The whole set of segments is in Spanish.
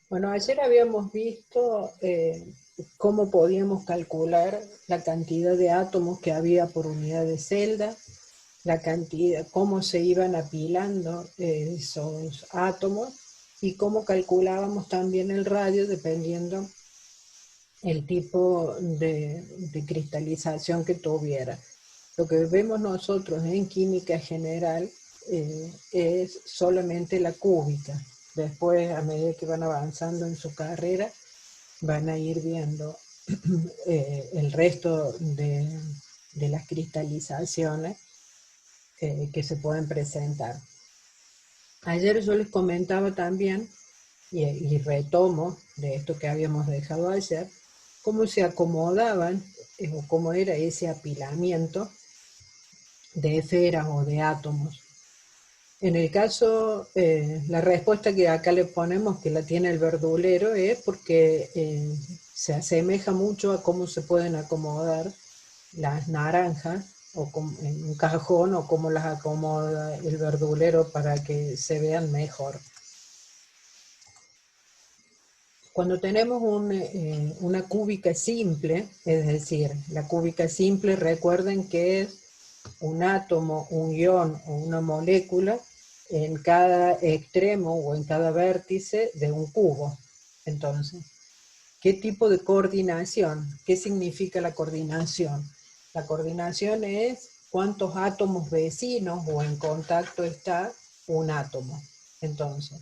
Bueno, ayer habíamos visto cómo podíamos calcular la cantidad de átomos que había por unidad de celda, la cantidad, cómo se iban apilando esos átomos y cómo calculábamos también el radio dependiendo el tipo de cristalización que tuviera. Lo que vemos nosotros en química general es solamente la cúbica. Después, a medida que van avanzando en su carrera, van a ir viendo el resto de las cristalizaciones que se pueden presentar. Ayer yo les comentaba también, y retomo de esto que habíamos dejado ayer, cómo se acomodaban o cómo era ese apilamiento de esferas o de átomos. En el caso, la respuesta que acá le ponemos, que la tiene el verdulero, es porque se asemeja mucho a cómo se pueden acomodar las naranjas o en un cajón, o cómo las acomoda el verdulero para que se vean mejor. Cuando tenemos una cúbica simple, es decir, la cúbica simple, recuerden que es un átomo, un ion o una molécula en cada extremo o en cada vértice de un cubo. Entonces, ¿qué tipo de coordinación? ¿Qué significa la coordinación? La coordinación es cuántos átomos vecinos o en contacto está un átomo. Entonces,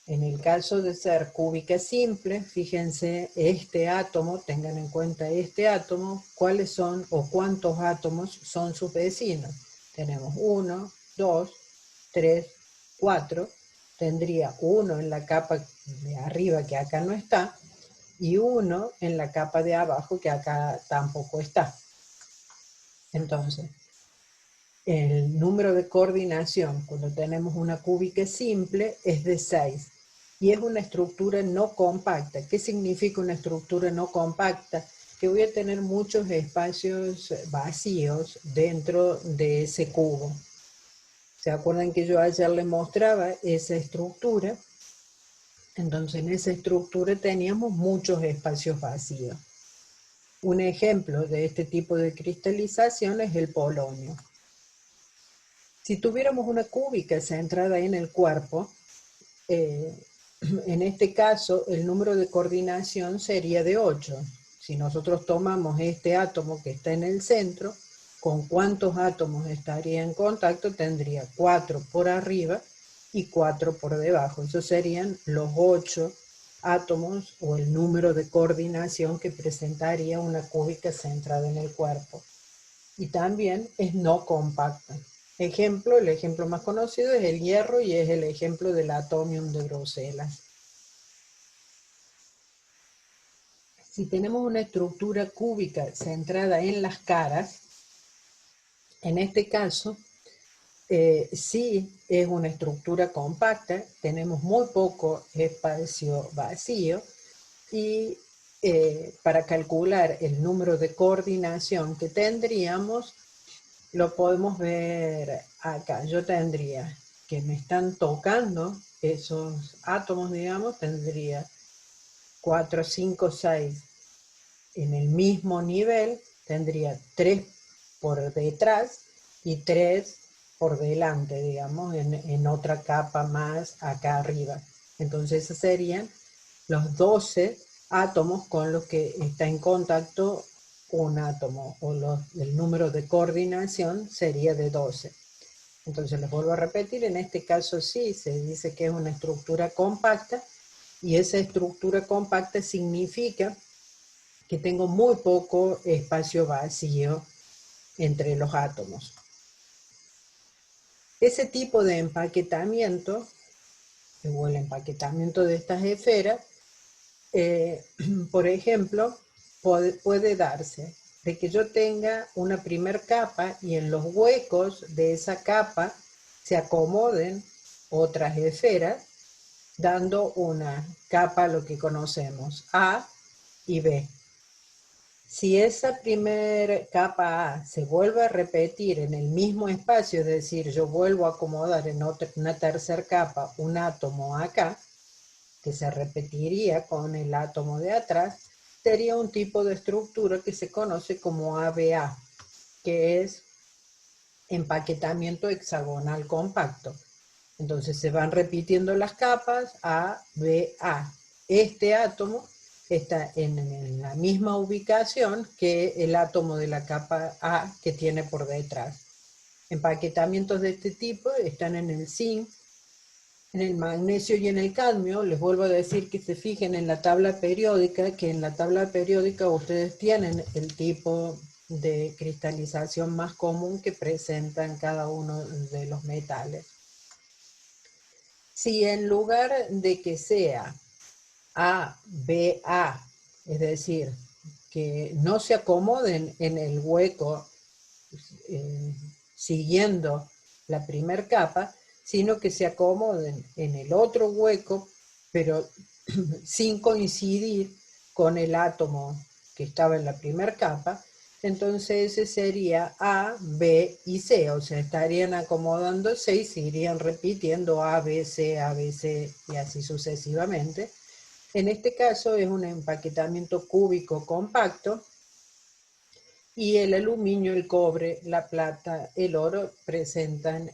en el caso de ser cúbica simple, fíjense, este átomo, tengan en cuenta este átomo, cuáles son o cuántos átomos son sus vecinos. Tenemos 1, 2, 3, 4, tendría uno en la capa de arriba que acá no está, y uno en la capa de abajo que acá tampoco está. Entonces, el número de coordinación cuando tenemos una cúbica simple es de 6 y es una estructura no compacta. ¿Qué significa una estructura no compacta? Que voy a tener muchos espacios vacíos dentro de ese cubo. ¿Se acuerdan que yo ayer les mostraba esa estructura? Entonces en esa estructura teníamos muchos espacios vacíos. Un ejemplo de este tipo de cristalización es el polonio. Si tuviéramos una cúbica centrada en el cuerpo, en este caso el número de coordinación sería de 8. Si nosotros tomamos este átomo que está en el centro, ¿con cuántos átomos estaría en contacto? Tendría 4 por arriba y 4 por debajo. Esos serían los 8 átomos o el número de coordinación que presentaría una cúbica centrada en el cuerpo. Y también es no compacta. Ejemplo, el ejemplo más conocido es el hierro y es el ejemplo del atomium de Bruselas. Si tenemos una estructura cúbica centrada en las caras, en este caso, sí es una estructura compacta, tenemos muy poco espacio vacío y para calcular el número de coordinación que tendríamos, lo podemos ver acá. Yo tendría que me están tocando esos átomos, digamos, tendría 4, 5, 6 en el mismo nivel, tendría 3 por detrás y 3 por delante, digamos, en otra capa más acá arriba. Entonces esos serían los 12 átomos con los que está en contacto un átomo, o el número de coordinación sería de 12. Entonces les vuelvo a repetir, en este caso sí se dice que es una estructura compacta, y esa estructura compacta significa que tengo muy poco espacio vacío entre los átomos. Ese tipo de empaquetamiento, o el empaquetamiento de estas esferas, por ejemplo, puede darse de que yo tenga una primer capa y en los huecos de esa capa se acomoden otras esferas, dando una capa, lo que conocemos, A y B. Si esa primera capa A se vuelve a repetir en el mismo espacio, es decir, yo vuelvo a acomodar en una tercera capa un átomo acá, que se repetiría con el átomo de atrás, sería un tipo de estructura que se conoce como ABA, que es empaquetamiento hexagonal compacto. Entonces se van repitiendo las capas A, B, A. Este átomo está en la misma ubicación que el átomo de la capa A que tiene por detrás. Empaquetamientos de este tipo están en el zinc, en el magnesio y en el cadmio. Les vuelvo a decir que se fijen en la tabla periódica, que en la tabla periódica ustedes tienen el tipo de cristalización más común que presentan cada uno de los metales. Si en lugar de que sea A, B, A, es decir, que no se acomoden en el hueco siguiendo la primera capa, sino que se acomoden en el otro hueco, pero sin coincidir con el átomo que estaba en la primera capa, entonces ese sería A, B y C, o sea, estarían acomodándose y se irían repitiendo A, B, C, y así sucesivamente. En este caso es un empaquetamiento cúbico compacto, y el aluminio, el cobre, la plata, el oro presentan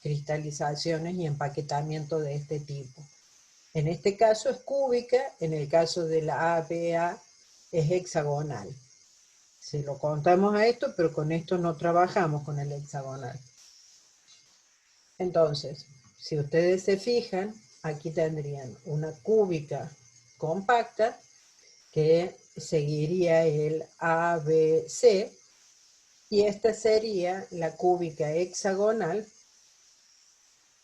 cristalizaciones y empaquetamiento de este tipo. En este caso es cúbica, en el caso de la ABA es hexagonal. Se lo contamos a esto, pero con esto no trabajamos con el hexagonal. Entonces, si ustedes se fijan, aquí tendrían una cúbica compacta que seguiría el ABC, y esta sería la cúbica hexagonal,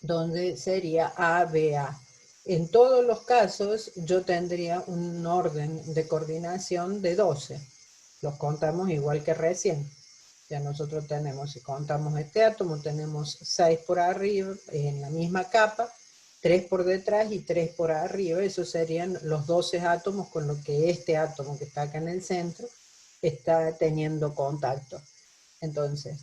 donde sería ABA. En todos los casos yo tendría un orden de coordinación de 12. Los contamos igual que recién. Ya nosotros tenemos, si contamos este átomo, tenemos 6 por arriba en la misma capa, 3 por detrás y 3 por arriba. Esos serían los 12 átomos con los que este átomo que está acá en el centro está teniendo contacto. Entonces,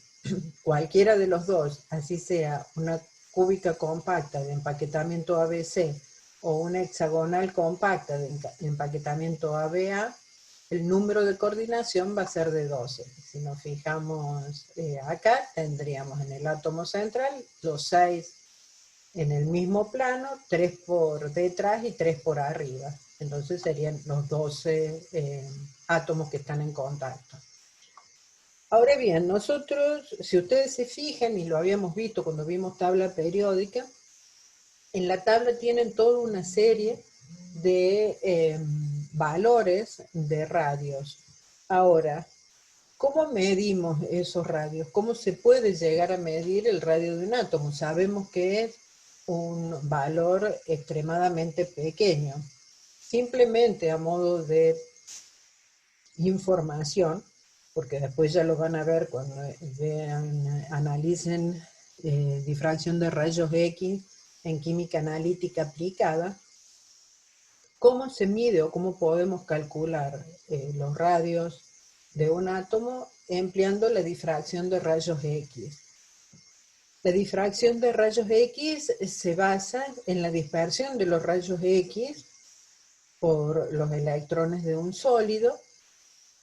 cualquiera de los dos, así sea una cúbica compacta de empaquetamiento ABC o una hexagonal compacta de empaquetamiento ABA, el número de coordinación va a ser de 12. Si nos fijamos acá, tendríamos en el átomo central los 6 en el mismo plano, 3 por detrás y 3 por arriba. Entonces serían los 12 átomos que están en contacto. Ahora bien, nosotros, si ustedes se fijan, y lo habíamos visto cuando vimos tabla periódica, en la tabla tienen toda una serie de valores de radios. Ahora, ¿cómo medimos esos radios? ¿Cómo se puede llegar a medir el radio de un átomo? Sabemos que es un valor extremadamente pequeño. Simplemente a modo de información, porque después ya lo van a ver cuando vean, analicen difracción de rayos X en química analítica aplicada, cómo se mide o cómo podemos calcular los radios de un átomo empleando la difracción de rayos X. La difracción de rayos X se basa en la dispersión de los rayos X por los electrones de un sólido.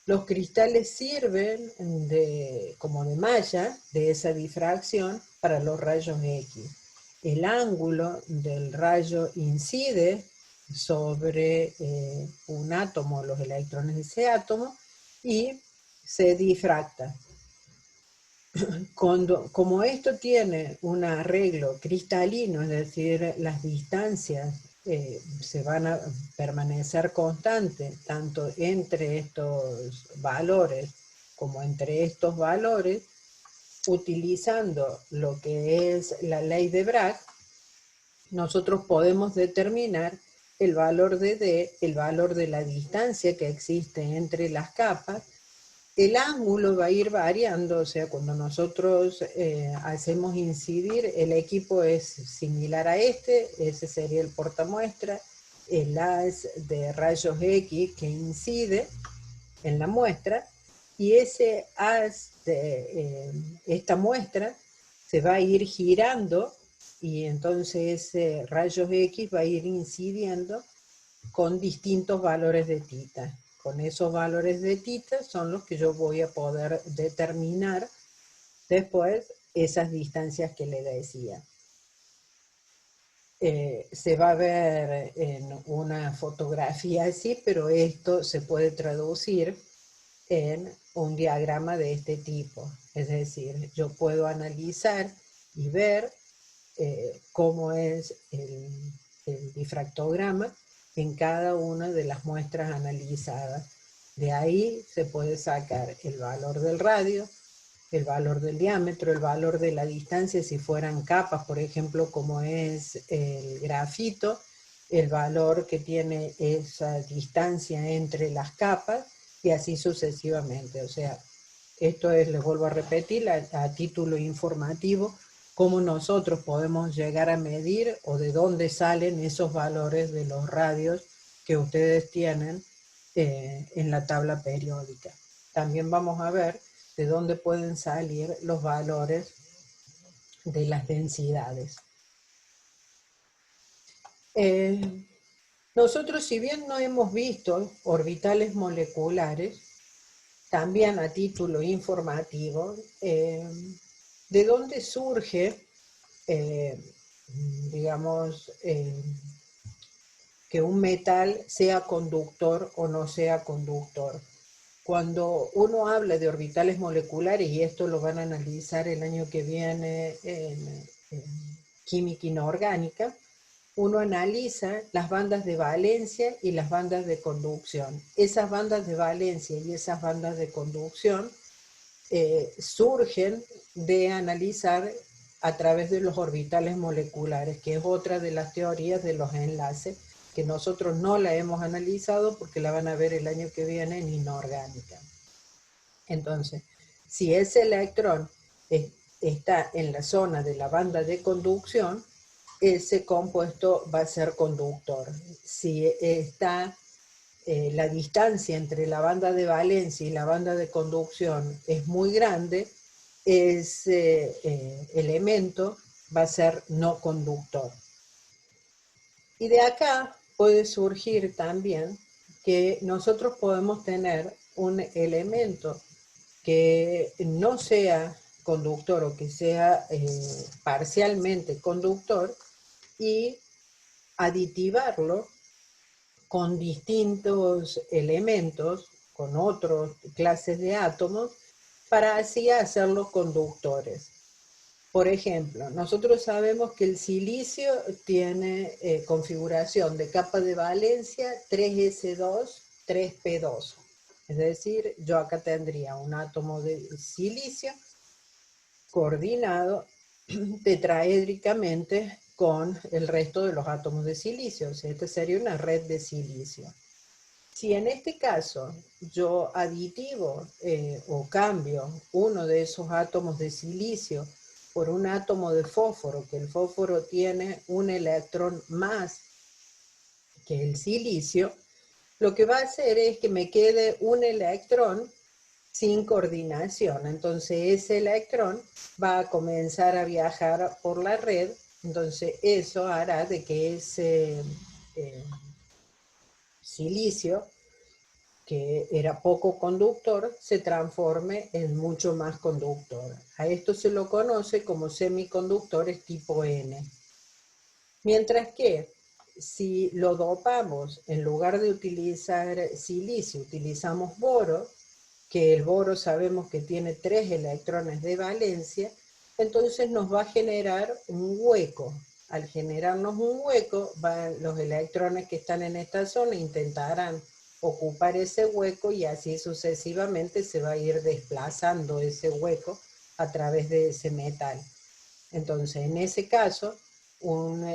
Los cristales sirven como de malla de esa difracción para los rayos X. El ángulo del rayo incide sobre un átomo, los electrones de ese átomo, y se difracta. Como esto tiene un arreglo cristalino, es decir, las distancias se van a permanecer constantes, tanto entre estos valores como entre estos valores, utilizando lo que es la ley de Bragg, nosotros podemos determinar el valor de D, el valor de la distancia que existe entre las capas. El ángulo va a ir variando, o sea, cuando nosotros hacemos incidir, el equipo es similar a ese sería el portamuestra, el haz de rayos X que incide en la muestra, y ese haz de esta muestra se va a ir girando y entonces ese rayos X va a ir incidiendo con distintos valores de tita. Con esos valores de tita son los que yo voy a poder determinar después esas distancias que le decía. Se va a ver en una fotografía así, pero esto se puede traducir en un diagrama de este tipo. Es decir, yo puedo analizar y ver cómo es el difractograma en cada una de las muestras analizadas. De ahí se puede sacar el valor del radio, el valor del diámetro, el valor de la distancia, si fueran capas, por ejemplo, como es el grafito, el valor que tiene esa distancia entre las capas, y así sucesivamente. O sea, esto es, les vuelvo a repetir, a título informativo, cómo nosotros podemos llegar a medir o de dónde salen esos valores de los radios que ustedes tienen en la tabla periódica. También vamos a ver de dónde pueden salir los valores de las densidades. Nosotros, si bien no hemos visto orbitales moleculares, también a título informativo, ¿de dónde surge, digamos, que un metal sea conductor o no sea conductor? Cuando uno habla de orbitales moleculares, y esto lo van a analizar el año que viene en química inorgánica, uno analiza las bandas de valencia y las bandas de conducción. Esas bandas de valencia y esas bandas de conducción surgen de analizar a través de los orbitales moleculares, que es otra de las teorías de los enlaces, que nosotros no la hemos analizado porque la van a ver el año que viene en inorgánica. Entonces, si ese electrón está en la zona de la banda de conducción, ese compuesto va a ser conductor. Si está la distancia entre la banda de valencia y la banda de conducción es muy grande, ese elemento va a ser no conductor. Y de acá puede surgir también que nosotros podemos tener un elemento que no sea conductor o que sea parcialmente conductor y aditivarlo con distintos elementos, con otras clases de átomos, para así hacerlos conductores. Por ejemplo, nosotros sabemos que el silicio tiene configuración de capa de valencia 3s2, 3p2. Es decir, yo acá tendría un átomo de silicio coordinado tetraédricamente con el resto de los átomos de silicio. O sea, esta sería una red de silicio. Si en este caso yo aditivo o cambio uno de esos átomos de silicio por un átomo de fósforo, que el fósforo tiene un electrón más que el silicio, lo que va a hacer es que me quede un electrón sin coordinación. Entonces ese electrón va a comenzar a viajar por la red. Entonces eso hará de que ese silicio, que era poco conductor, se transforme en mucho más conductor. A esto se lo conoce como semiconductores tipo N. Mientras que si lo dopamos, en lugar de utilizar silicio, utilizamos boro, que el boro sabemos que tiene 3 electrones de valencia, entonces nos va a generar un hueco. Al generarnos un hueco, los electrones que están en esta zona intentarán ocupar ese hueco y así sucesivamente se va a ir desplazando ese hueco a través de ese metal. Entonces, en ese caso, un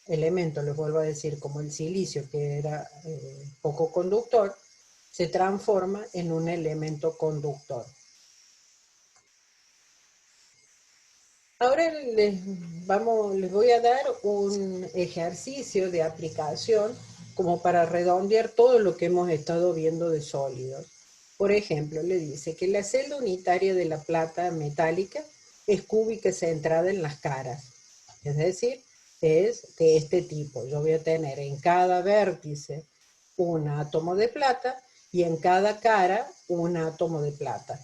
elemento, les vuelvo a decir, como el silicio, que era poco conductor, se transforma en un elemento conductor. Ahora les voy a dar un ejercicio de aplicación como para redondear todo lo que hemos estado viendo de sólidos. Por ejemplo, le dice que la celda unitaria de la plata metálica es cúbica centrada en las caras. Es decir, es de este tipo. Yo voy a tener en cada vértice un átomo de plata y en cada cara un átomo de plata.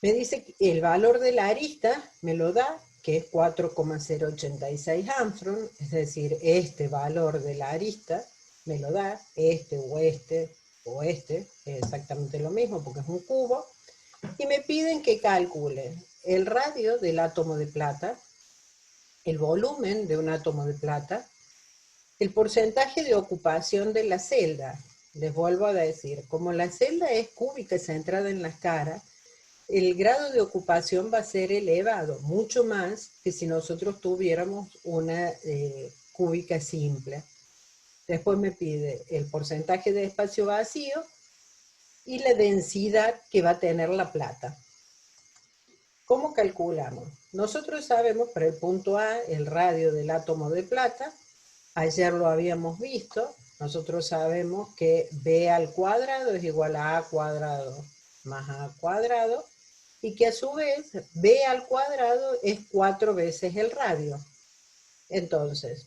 Me dice que el valor de la arista me lo da, que es 4,086 Armstrong, es decir, este valor de la arista me lo da, este o este o este, es exactamente lo mismo porque es un cubo, y me piden que calcule el radio del átomo de plata, el volumen de un átomo de plata, el porcentaje de ocupación de la celda. Les vuelvo a decir, como la celda es cúbica y centrada en las caras, el grado de ocupación va a ser elevado, mucho más que si nosotros tuviéramos una cúbica simple. Después me pide el porcentaje de espacio vacío y la densidad que va a tener la plata. ¿Cómo calculamos? Nosotros sabemos para el punto A el radio del átomo de plata. Ayer lo habíamos visto. Nosotros sabemos que B al cuadrado es igual a A cuadrado más A cuadrado, y que a su vez B al cuadrado es 4 veces el radio. Entonces,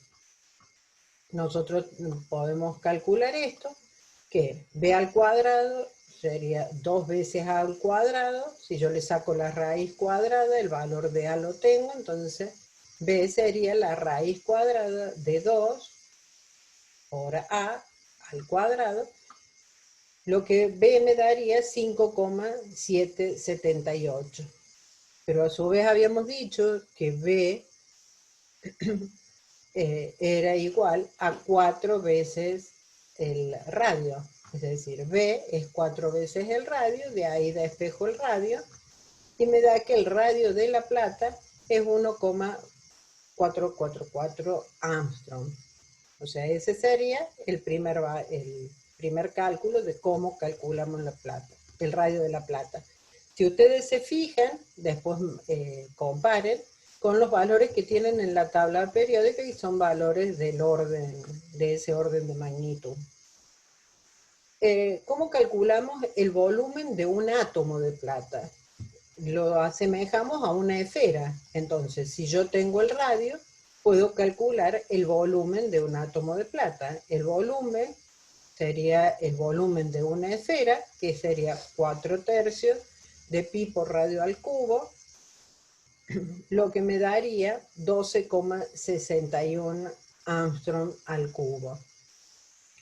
nosotros podemos calcular esto, que B al cuadrado sería 2 veces A al cuadrado. Si yo le saco la raíz cuadrada, el valor de A lo tengo, entonces B sería la raíz cuadrada de 2 por A al cuadrado, lo que B me daría 5,778. Pero a su vez habíamos dicho que B era igual a 4 veces el radio. Es decir, B es 4 veces el radio, de ahí despejo el radio, y me da que el radio de la plata es 1,444 Armstrong. O sea, ese sería el primer cálculo de cómo calculamos la plata, el radio de la plata. Si ustedes se fijan, después comparen con los valores que tienen en la tabla periódica, y son valores del orden, de ese orden de magnitud. ¿Cómo calculamos el volumen de un átomo de plata? Lo asemejamos a una esfera. Entonces, si yo tengo el radio, puedo calcular el volumen de un átomo de plata. El volumen sería el volumen de una esfera, que sería 4/3 de pi por radio al cubo, lo que me daría 12,61 Armstrong al cubo.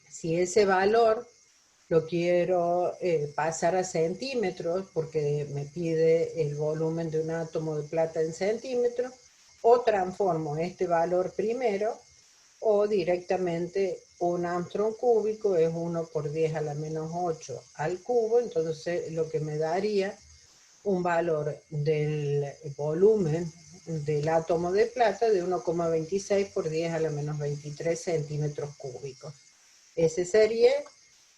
Si ese valor lo quiero pasar a centímetros, porque me pide el volumen de un átomo de plata en centímetros, o transformo este valor primero, o directamente un Armstrong cúbico es 1 por 10 a la menos 8 al cubo. Entonces lo que me daría un valor del volumen del átomo de plata de 1,26 por 10 a la menos 23 centímetros cúbicos. Ese sería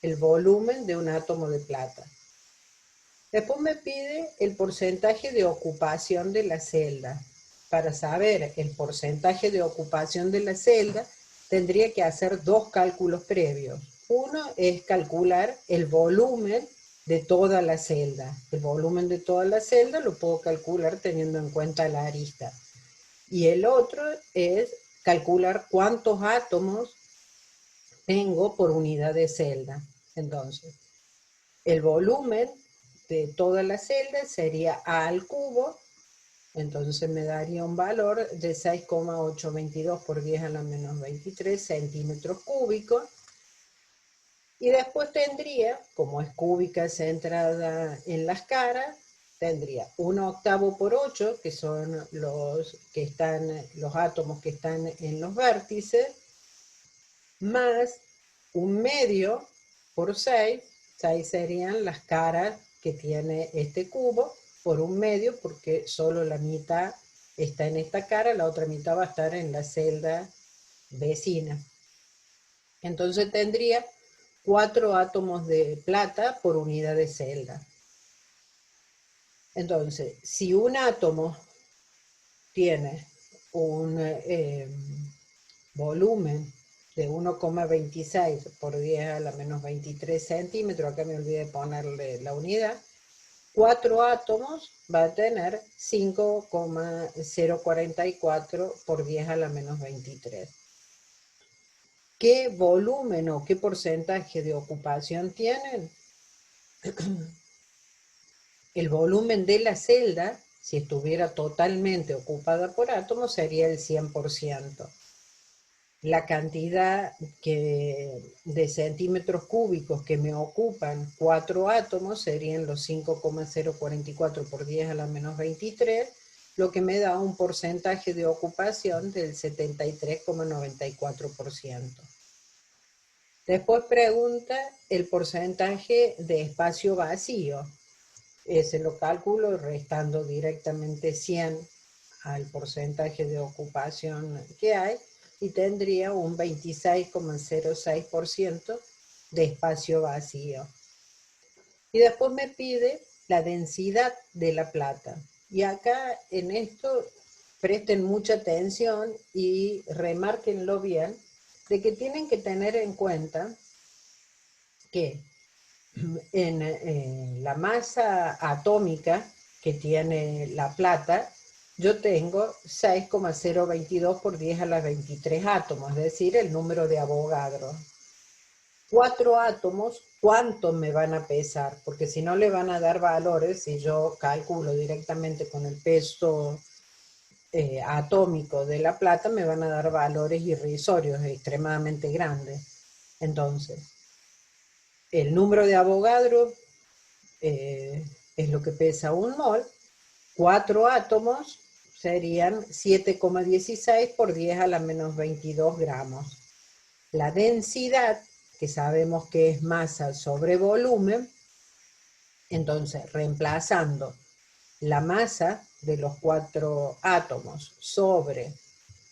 el volumen de un átomo de plata. Después me pide el porcentaje de ocupación de la celda. Para saber el porcentaje de ocupación de la celda, tendría que hacer dos cálculos previos. Uno es calcular el volumen de toda la celda. El volumen de toda la celda lo puedo calcular teniendo en cuenta la arista. Y el otro es calcular cuántos átomos tengo por unidad de celda. Entonces, el volumen de toda la celda sería A al cubo, entonces me daría un valor de 6,822 por 10 a la menos 23 centímetros cúbicos. Y después tendría, como es cúbica centrada en las caras, tendría 1/8 por 8, que son los átomos que están en los vértices, más 1/2 por 6, 6 serían las caras que tiene este cubo, por 1/2, porque solo la mitad está en esta cara, la otra mitad va a estar en la celda vecina. Entonces tendría 4 átomos de plata por unidad de celda. Entonces, si un átomo tiene un volumen de 1,26 por 10 a la menos 23 centímetros, acá me olvidé de ponerle la unidad, 4 átomos va a tener 5,044 por 10 a la menos 23. ¿Qué volumen o qué porcentaje de ocupación tienen? El volumen de la celda, si estuviera totalmente ocupada por átomos, sería el 100%. La cantidad de centímetros cúbicos que me ocupan 4 átomos serían los 5,044 por 10 a la menos 23, lo que me da un porcentaje de ocupación del 73,94%. Después pregunta el porcentaje de espacio vacío. Ese lo calculo restando directamente 100 al porcentaje de ocupación que hay y tendría un 26,06% de espacio vacío. Y después me pide la densidad de la plata. Y acá en esto presten mucha atención y remárquenlo bien, de que tienen que tener en cuenta que en la masa atómica que tiene la plata, yo tengo 6,022 por 10 a la 23 átomos, es decir, el número de Avogadro. 4 átomos, ¿cuánto me van a pesar? Porque si no le van a dar valores, si yo calculo directamente con el peso atómico de la plata, me van a dar valores irrisorios, extremadamente grandes. Entonces, el número de Avogadro es lo que pesa un mol. 4 átomos serían 7,16 por 10 a la menos 22 gramos. La densidad, que sabemos que es masa sobre volumen, entonces reemplazando la masa de los 4 átomos sobre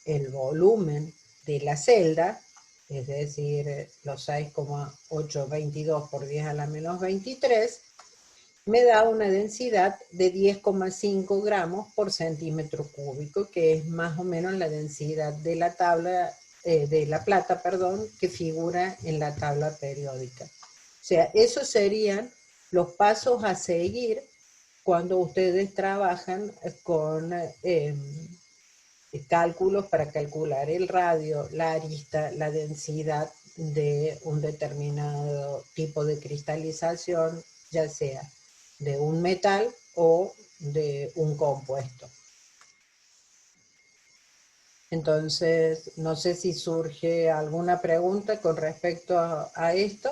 el volumen de la celda, es decir, los 6,822 por 10 a la menos 23, me da una densidad de 10,5 gramos por centímetro cúbico, que es más o menos la densidad de la tabla, de la plata, perdón, que figura en la tabla periódica. O sea, esos serían los pasos a seguir cuando ustedes trabajan con cálculos para calcular el radio, la arista, la densidad de un determinado tipo de cristalización, ya sea de un metal o de un compuesto. Entonces, no sé si surge alguna pregunta con respecto a esto,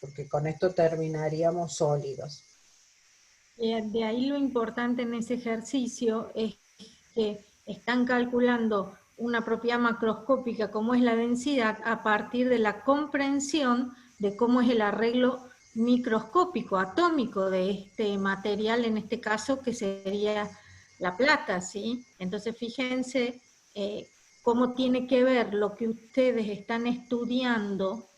porque con esto terminaríamos sólidos. De ahí lo importante en ese ejercicio es que están calculando una propiedad macroscópica como es la densidad a partir de la comprensión de cómo es el arreglo microscópico, atómico de este material, en este caso que sería la plata, ¿sí? Entonces fíjense cómo tiene que ver lo que ustedes están estudiando